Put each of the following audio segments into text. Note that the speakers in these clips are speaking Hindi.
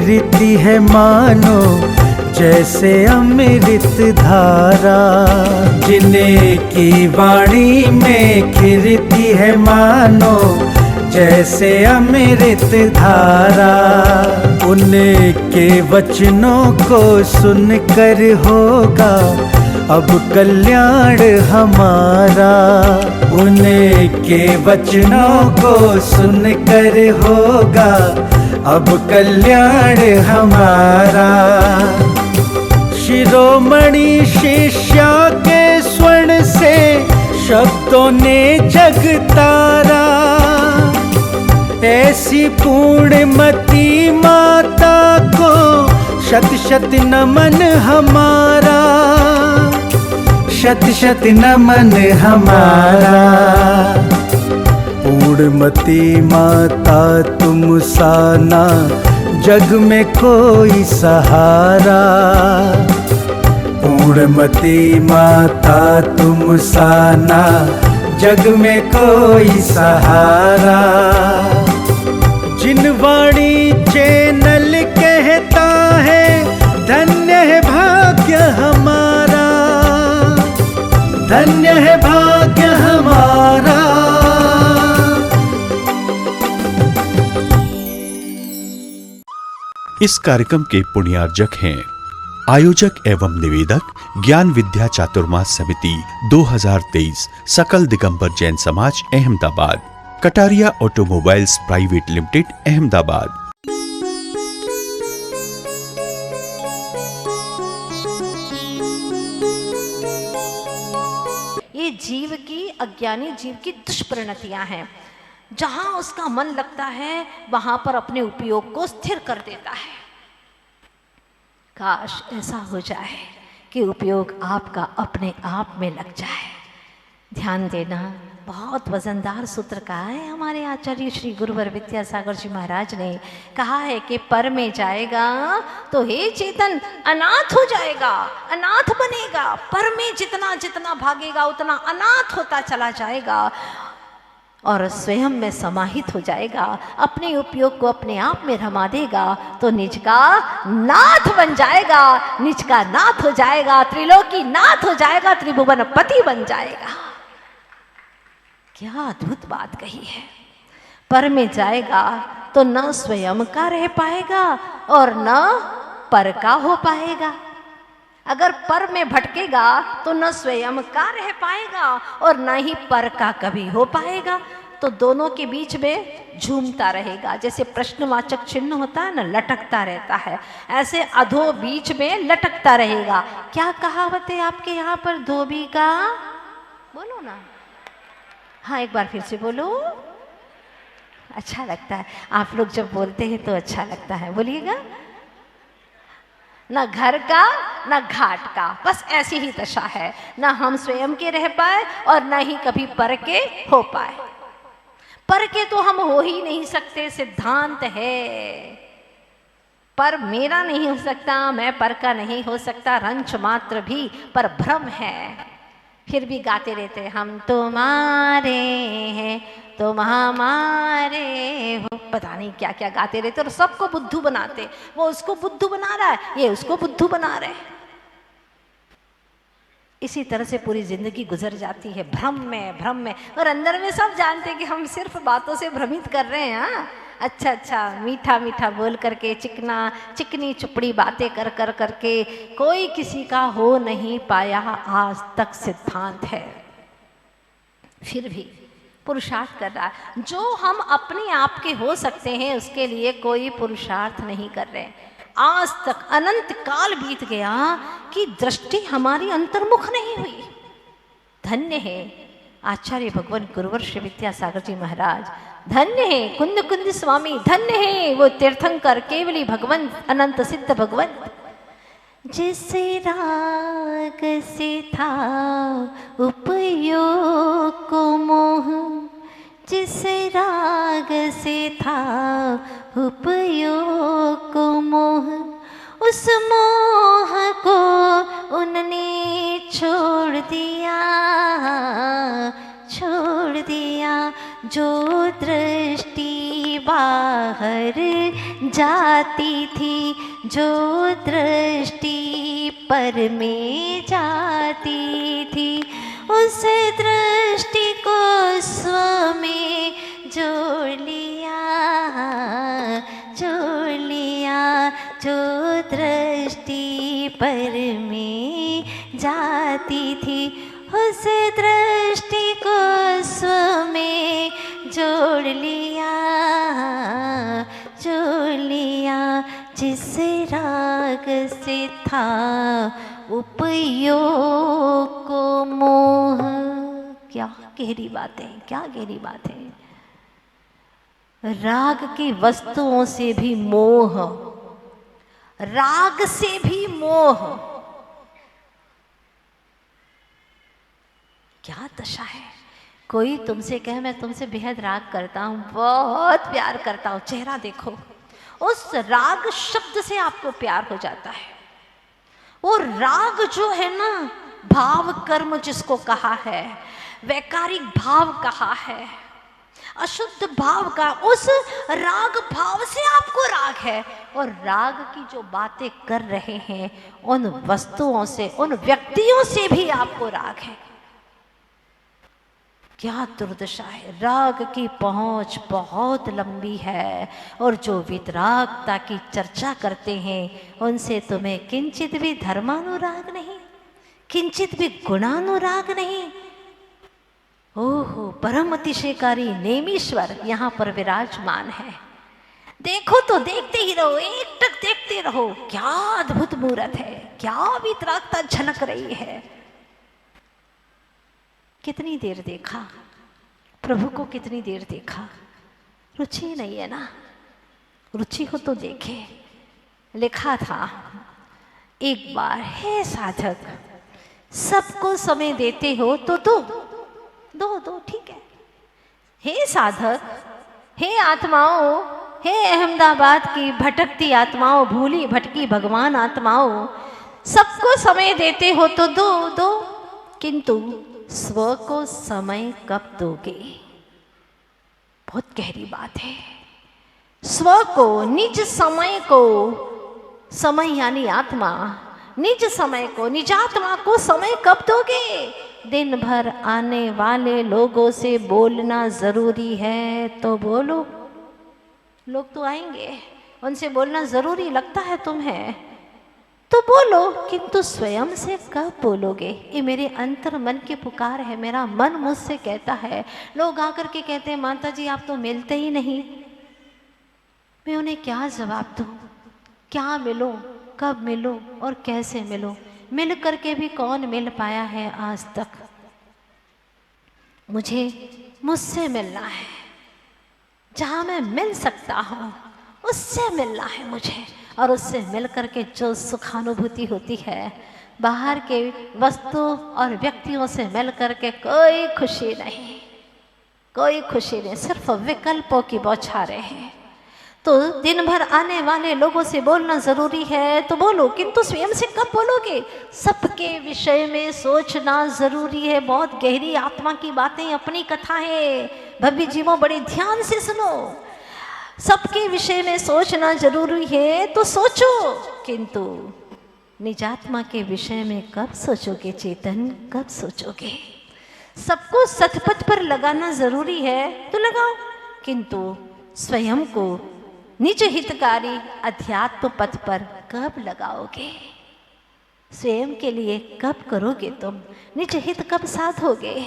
खिरती है मानो जैसे अमृत धारा। जिन्हें की वाणी में खिरती है मानो जैसे अमृत धारा। उनके वचनों को सुनकर होगा अब कल्याण हमारा। उनके वचनों को सुनकर होगा अब कल्याण हमारा। शिरोमणि शिष्या के स्वर्ण से शब्दों ने जग तारा। ऐसी पूर्णमती माता को शत शत नमन हमारा। शत शत नमन हमारा। पूर्णमती माता तुम सा ना जग में कोई सहारा। पूर्णमती माता तुम सा ना जग में कोई सहारा। जिन वाणी चैनल कहता है धन्य है भाग्य हमारा। धन्य है भाग्य हमारा। इस कार्यक्रम के पुण्यार्जक हैं आयोजक एवं निवेदक ज्ञान विद्या चातुर्मास समिति 2023 सकल दिगंबर जैन समाज Ahmedabad, Kataria automobiles private limited Ahmedabad. ये जीव की, अज्ञानी जीव की दुष्परिणतियां हैं। जहां उसका मन लगता है वहां पर अपने उपयोग को स्थिर कर देता है। काश ऐसा हो जाए कि उपयोग आपका अपने आप में लग जाए। ध्यान देना, बहुत वजनदार सूत्र कहा है हमारे आचार्य श्री गुरुवर विद्यासागर जी महाराज ने। कहा है कि पर में जाएगा तो हे चेतन अनाथ हो जाएगा, अनाथ बनेगा। पर में जितना जितना भागेगा उतना अनाथ होता चला जाएगा और स्वयं में समाहित हो जाएगा। अपने उपयोग को अपने आप में रमा देगा तो निज का नाथ बन जाएगा। निज का नाथ हो जाएगा, त्रिलोकी नाथ हो जाएगा, त्रिभुवन पति बन जाएगा। क्या अद्भुत बात कही है। पर में जाएगा तो न स्वयं का रह पाएगा और न पर का हो पाएगा। अगर पर में भटकेगा तो न स्वयं का रह पाएगा और न ही पर का कभी हो पाएगा। तो दोनों के बीच में झूमता रहेगा। जैसे प्रश्नवाचक चिन्ह होता है ना, लटकता रहता है, ऐसे अधो बीच में लटकता रहेगा। क्या कहावत है आपके यहाँ पर? धोबी का बोलो ना। हाँ, एक बार फिर से बोलो। अच्छा लगता है, आप लोग जब बोलते हैं तो अच्छा लगता है। बोलिएगा। न घर का न घाट का, बस ऐसी ही दशा है। न हम स्वयं के रह पाए और न ही कभी पर के हो पाए। पर के तो हम हो ही नहीं सकते, सिद्धांत है। पर मेरा नहीं हो सकता, मैं पर का नहीं हो सकता, रंच मात्र भी पर भ्रम है। फिर भी गाते रहते हैं, हम तुम्हारे हैं तुम हमारे हो। पता नहीं क्या क्या गाते रहते और सबको बुद्धू बनाते। वो उसको बुद्धू बना रहा है, ये उसको बुद्धू बना रहे हैं। इसी तरह से पूरी जिंदगी गुजर जाती है भ्रम में, भ्रम में। और अंदर में सब जानते हैं कि हम सिर्फ बातों से भ्रमित कर रहे हैं। हाँ, अच्छा अच्छा मीठा मीठा बोल करके, चिकना चिकनी चुपड़ी बातें कर कर करके कोई किसी का हो नहीं पाया आज तक, सिद्धांत है। फिर भी पुरुषार्थ कर रहा है। जो हम अपने आप के हो सकते हैं उसके लिए कोई पुरुषार्थ नहीं कर रहे। आज तक अनंत काल बीत गया कि दृष्टि हमारी अंतर्मुख नहीं हुई। धन्य है आचार्य भगवान गुरुवर श्री विद्यासागर जी महाराज, धन्य है कुंद कुंद स्वामी, धन्य है वो तीर्थंकर केवली भगवंत, अनंत सिद्ध भगवंत। जिस राग से था उपयोग को मोह, जिस राग से था उपयोग को मोह, उस मोह को उनने छोड़ दिया, छोड़ दिया। जो दृष्टि बाहर जाती थी, जो दृष्टि पर में जाती थी, उस दृष्टि को स्व में जोड़ लिया, जोड़ लिया। जो दृष्टि पर में जाती थी, उस दृष्टि को स्व में जोड़ लिया, जोड़ लिया। जिस राग से था उपयोग को मोह। क्या गहरी बात है, क्या गहरी बात है। राग की वस्तुओं से भी मोह, राग से भी मोह। क्या दशा है। कोई तुमसे कहे मैं तुमसे बेहद राग करता हूं, बहुत प्यार करता हूं, चेहरा देखो, उस राग शब्द से आपको प्यार हो जाता है। वो राग जो है ना, भाव कर्म जिसको कहा है, वैकारिक भाव कहा है, अशुद्ध भाव का, उस राग भाव से आपको राग है। और राग की जो बातें कर रहे हैं, उन वस्तुओं से, उन व्यक्तियों से भी आपको राग है। क्या दुर्दशा है। राग की पहुंच बहुत लंबी है, और जो वितरागता की चर्चा करते हैं, उनसे तुम्हें किंचित भी धर्मानुराग नहीं, किंचित भी गुणानुराग नहीं। ओहो, परम अतिशयकारी नेमीश्वर यहाँ पर विराजमान है। देखो तो देखते ही रहो, एकटक देखते रहो। क्या अद्भुत मूर्त है, क्या वितरागता झलक रही है। कितनी देर देखा प्रभु को, कितनी देर देखा। रुचि नहीं है ना, रुचि हो तो देखे। लिखा था एक बार, हे साधक, सबको समय देते हो तो दो, ठीक है। हे साधक, हे आत्माओं, हे अहमदाबाद की भटकती आत्माओं, भूली भटकी भगवान आत्माओं, सबको समय देते हो तो दो, किंतु स्व को समय कब दोगे। बहुत गहरी बात है। स्व को, निज समय को, समय यानी आत्मा, निज समय को, निजात्मा को समय कब दोगे। दिन भर आने वाले लोगों से बोलना जरूरी है तो बोलो। लोग तो आएंगे, उनसे बोलना जरूरी लगता है तुम्हें तो बोलो, किंतु स्वयं से कब बोलोगे। ये मेरे अंतर मन की पुकार है। मेरा मन मुझसे कहता है, लोग आकर के कहते हैं माता जी आप तो मिलते ही नहीं। मैं उन्हें क्या जवाब दूं, क्या मिलूं, कब मिलूं और कैसे मिलूं। मिल करके भी कौन मिल पाया है आज तक। मुझे मुझसे मिलना है, जहां मैं मिल सकता हूं उससे मिलना है मुझे। और उससे मिल करके जो सुखानुभूति होती है, बाहर के वस्तु और व्यक्तियों से मिल करके कोई खुशी नहीं, कोई खुशी नहीं, सिर्फ विकल्पों की बौछारें हैं। तो दिन भर आने वाले लोगों से बोलना जरूरी है तो बोलो, किंतु स्वयं से कब बोलोगे। सबके विषय में सोचना जरूरी है। बहुत गहरी आत्मा की बातें, अपनी कथा है। भव्य जीवों, बड़े ध्यान से सुनो। सबके विषय में सोचना जरूरी है तो सोचो, किंतु निजात्मा के विषय में कब सोचोगे चेतन, कब सोचोगे। सबको सतपथ पर लगाना जरूरी है तो लगाओ, किंतु स्वयं को निज हितकारी अध्यात्म पथ पर कब लगाओगे। स्वयं के लिए कब करोगे तुम, निज हित कब साधोगे।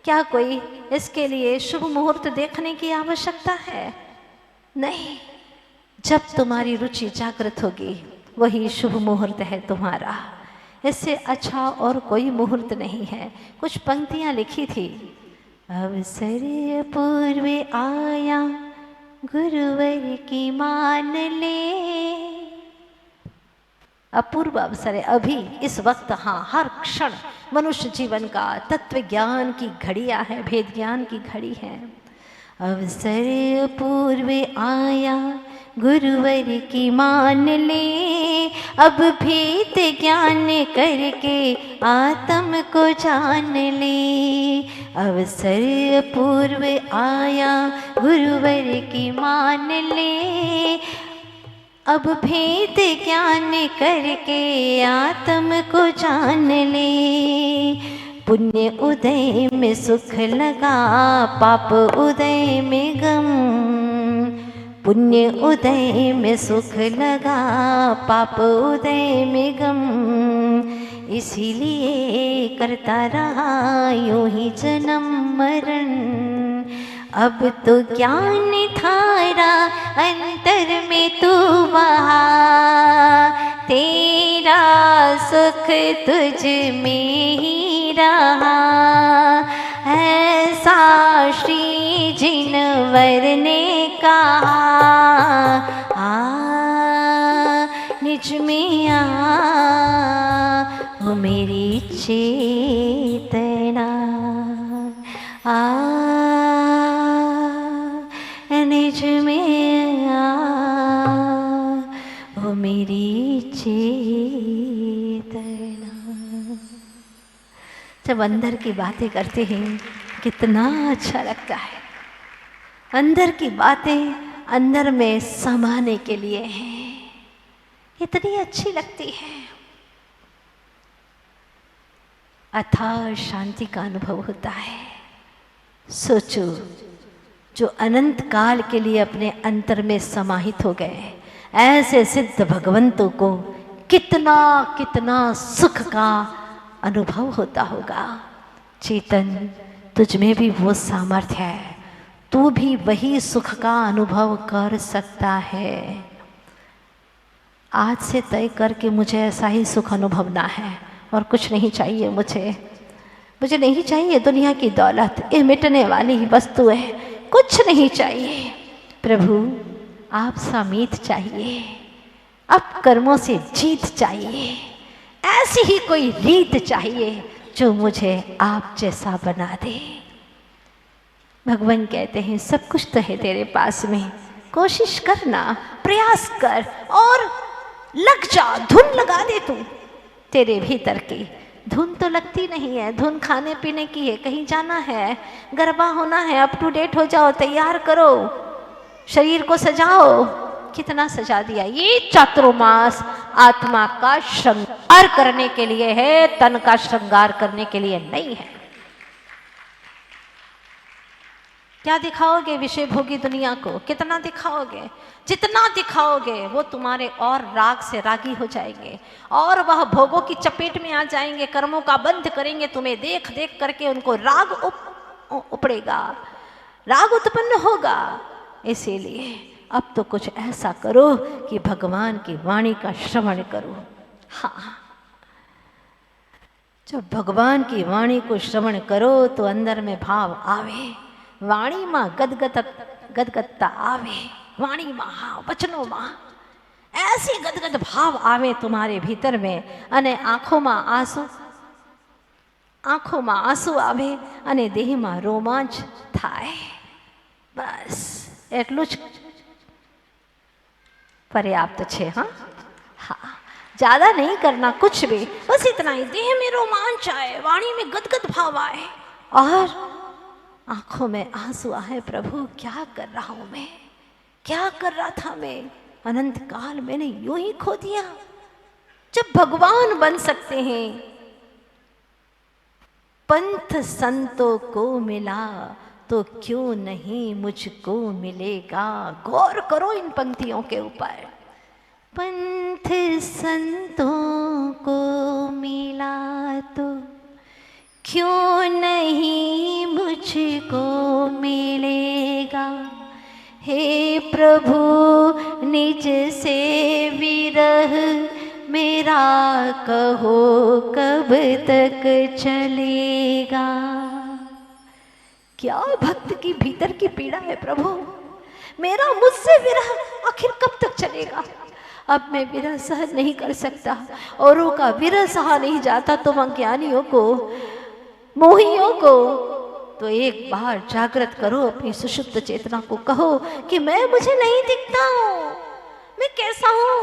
क्या कोई इसके लिए शुभ मुहूर्त देखने की आवश्यकता है? नहीं। जब तुम्हारी रुचि जागृत होगी वही शुभ मुहूर्त है तुम्हारा। इससे अच्छा और कोई मुहूर्त नहीं है। कुछ पंक्तियां लिखी थी। अवसर पूर्व आया गुरुवर की मान ले। अपूर्व अवसर है अभी, इस वक्त। हाँ, हर क्षण मनुष्य जीवन का तत्व ज्ञान की घड़ियां है, भेद ज्ञान की घड़ी है। अवसर पूर्व आया गुरुवर की मान ले, अब भेद ज्ञान करके आत्म को जान ले। अवसर पूर्व आया गुरुवर की मान ले, अब भेद ज्ञान करके आत्म को जान ले। पुण्य उदय में सुख लगा, पाप उदय में गम। पुण्य उदय में सुख लगा, पाप उदय में गम। इसीलिए करता रहा यूं ही जन्म मरण। अब तो ज्ञान धारा अंतर में तू बहा, तेरा सुख तुझ में ही रहा। ऐसा श्री जिनवर ने कहा, निज में ओ मेरी चेतना, निज में ओ मेरी चेतना। जब अंदर की बातें करते हैं कितना अच्छा लगता है। अंदर की बातें अंदर में समाने के लिए हैं, इतनी अच्छी लगती है। अथाह शांति का अनुभव होता है। सोचो, जो अनंत काल के लिए अपने अंतर में समाहित हो गए, ऐसे सिद्ध भगवंतों को कितना कितना सुख का अनुभव होता होगा। चेतन, तुझ में भी वो सामर्थ्य है, तू भी वही सुख का अनुभव कर सकता है। आज से तय करके मुझे ऐसा ही सुख अनुभव ना है, और कुछ नहीं चाहिए मुझे नहीं चाहिए दुनिया की दौलत, ये मिटने वाली ही वस्तु है, कुछ नहीं चाहिए। प्रभु, आप समीत चाहिए, अब कर्मों से जीत चाहिए, ऐसी ही कोई रीत चाहिए जो मुझे आप जैसा बना दे। भगवान कहते हैं सब कुछ तो है तेरे पास में, कोशिश करना, प्रयास कर और लग जा, धुन लगा दे तू। तेरे भीतर की धुन तो लगती नहीं है, धुन खाने पीने की है, कहीं जाना है, गरबा होना है, अप टू डेट हो जाओ, तैयार करो, शरीर को सजाओ। कितना सजा दिया। ये चातुर्मास आत्मा का श्रृंगार करने के लिए है, तन का श्रृंगार करने के लिए नहीं है। क्या दिखाओगे विषय भोगी दुनिया को? कितना दिखाओगे? जितना दिखाओगे वो तुम्हारे और राग से रागी हो जाएंगे और वह भोगों की चपेट में आ जाएंगे, कर्मों का बंध करेंगे। तुम्हें देख देख करके उनको राग उपड़ेगा, राग उत्पन्न होगा। इसीलिए अब तो कुछ ऐसा करो कि भगवान की वाणी का श्रवण करो। हाँ, जब भगवान की वाणी को श्रवण करो तो अंदर में भाव आवे, वाणी मां गदगदता आवे, वाणी मां, हाँ, वचनों मां ऐसी गदगद भाव आवे तुम्हारे भीतर में, अने आंखों मां आंसू आवे अने देह में रोमांच थाय। बस एटलू ज पर्याप्त छे। हाँ हाँ, ज्यादा नहीं करना कुछ भी, बस इतना ही। देह में रोमांच आए, वाणी में गदगद भाव आए और आंखों में आंसू आए। प्रभु, क्या कर रहा हूं मैं, क्या कर रहा था मैं? अनंत काल मैंने यूं ही खो दिया। जब भगवान बन सकते हैं, पंथ संतों को मिला तो क्यों नहीं मुझको मिलेगा। गौर करो इन पंक्तियों के ऊपर। पंथ संतों को मिला तो क्यों नहीं मुझको मिलेगा। हे प्रभु, निज से विरह मेरा कहो कब तक चलेगा। क्या भक्त की भीतर की पीड़ा है प्रभु, मेरा मुझसे विरह आखिर कब तक चलेगा। अब मैं विरह सहन नहीं कर सकता, औरों का विरह सहा नहीं जाता, तुम अज्ञानियों को, मोहियों को तो एक बार जागृत करो अपनी सुषुप्त चेतना को। कहो कि मैं, मुझे नहीं दिखता हूं, मैं कैसा हूं,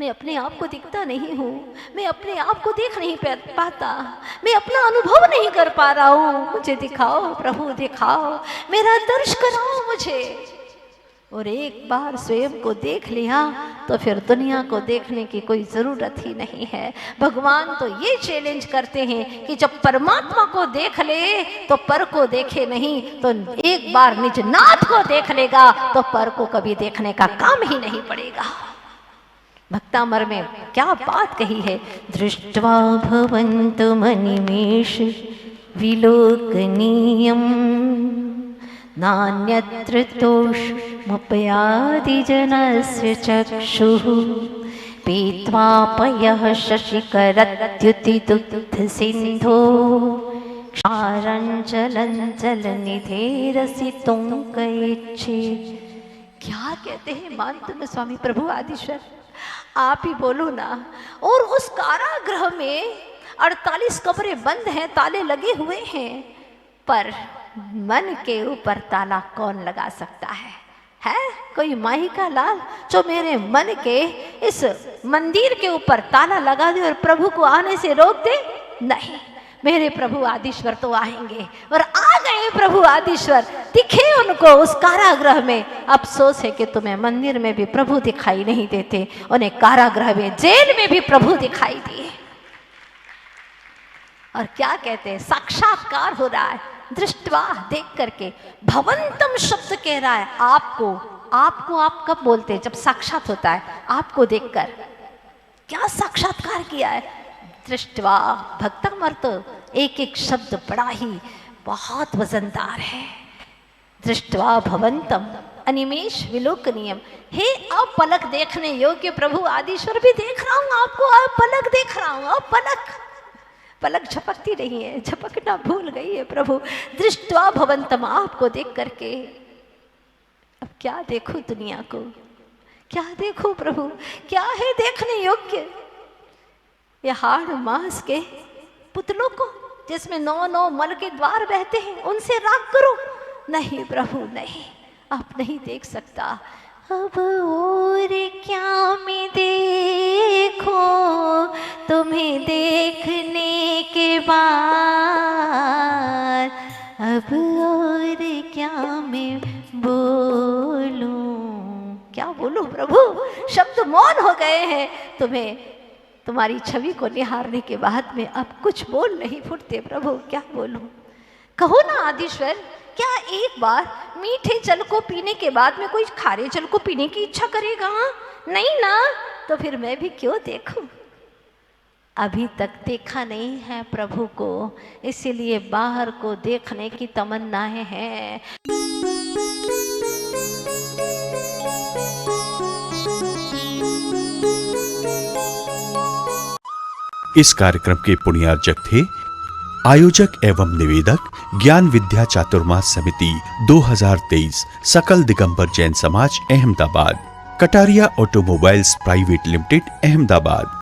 मैं अपने आप को दिखता नहीं हूँ, मैं अपने आप को देख नहीं पाता, मैं अपना अनुभव नहीं कर पा रहा हूँ। मुझे दिखाओ प्रभु, दिखाओ, मेरा दर्श कराओ मुझे। और एक बार स्वयं को देख लिया तो फिर दुनिया को देखने की कोई ज़रूरत ही नहीं है। भगवान तो ये चैलेंज करते हैं कि जब परमात्मा को देख ले तो पर को देखे नहीं, तो एक बार निज नाथ को देख लेगा तो पर को कभी देखने का काम ही नहीं पड़ेगा। भक्तामर में क्या बात कही है, दृष्ट्वा भवन्तमनिमेष विलोकनीयम् नान्यत्र तोषमुपयाति जनस्य चक्षुः पीत्वा पयः शशिकरत्युतिदुग्धसिन्धो क्षारञ्जलञ्जलनिधेरसितुं कयेच्छेत्। क्या कहते हैं मानतुम स्वामी प्रभु आदिश्वर, आप ही बोलो ना। और उस कारागृह में 48 कमरे बंद हैं, ताले लगे हुए हैं, पर मन के ऊपर ताला कौन लगा सकता है? कोई माही का लाल जो मेरे मन के इस मंदिर के ऊपर ताला लगा दे और प्रभु को आने से रोक दे? नहीं, मेरे प्रभु आदिश्वर तो आएंगे। और आ गए प्रभु आदिश्वर, दिखे उनको उस कारागृह में। अफसोस है कि तुम्हें मंदिर में भी प्रभु दिखाई नहीं देते, उन्हें कारागृह में, जेल में भी प्रभु दिखाई दिए। और क्या कहते हैं, साक्षात्कार हो रहा है, दृष्टवा देख करके। भवंतम शब्द कह रहा है आपको। आपको आप कब बोलते हैं? जब साक्षात होता है, आपको देखकर। क्या साक्षात्कार किया है? दृष्टवा। भक्तामर तो एक एक शब्द बड़ा ही बहुत वजनदार है। दृष्टवा भवंतम अनिमेष विलोकनीयम। हे अब पलक देखने योग्य प्रभु आदिश्वर भी देख रहा हूं आपको, अब पलक देख रहा हूं, अब पलक झपकती नहीं है, झपकना भूल गई है प्रभु। दृष्टवा भवंतम, आपको देख करके अब क्या देखूं दुनिया को, क्या देखूं प्रभु, क्या है देखने योग्य? ये हाड़ मांस के पुतलों को जिसमें 9 मल के द्वार बहते हैं, उनसे राग करो? नहीं प्रभु नहीं, आप नहीं देख सकता। अब और क्या मैं देखो तुम्हें देखने के बाद, अब और क्या मैं बोलूं? क्या बोलूं प्रभु? शब्द मौन हो गए हैं। तुम्हें तुम्हारी छवि को निहारने के बाद में अब कुछ बोल नहीं फूटते प्रभु, क्या बोलूं? कहो ना आदिश्वर, क्या एक बार मीठे जल को पीने के बाद में कोई खारे जल को पीने की इच्छा करेगा? नहीं ना, तो फिर मैं भी क्यों देखूं? अभी तक देखा नहीं है प्रभु को, इसीलिए बाहर को देखने की तमन्नाएं हैं। इस कार्यक्रम के पुण्यार्जक थे आयोजक एवं निवेदक ज्ञान विद्या चातुर्मास समिति 2023 सकल दिगंबर जैन समाज Ahmedabad, Kataria automobiles private limited Ahmedabad.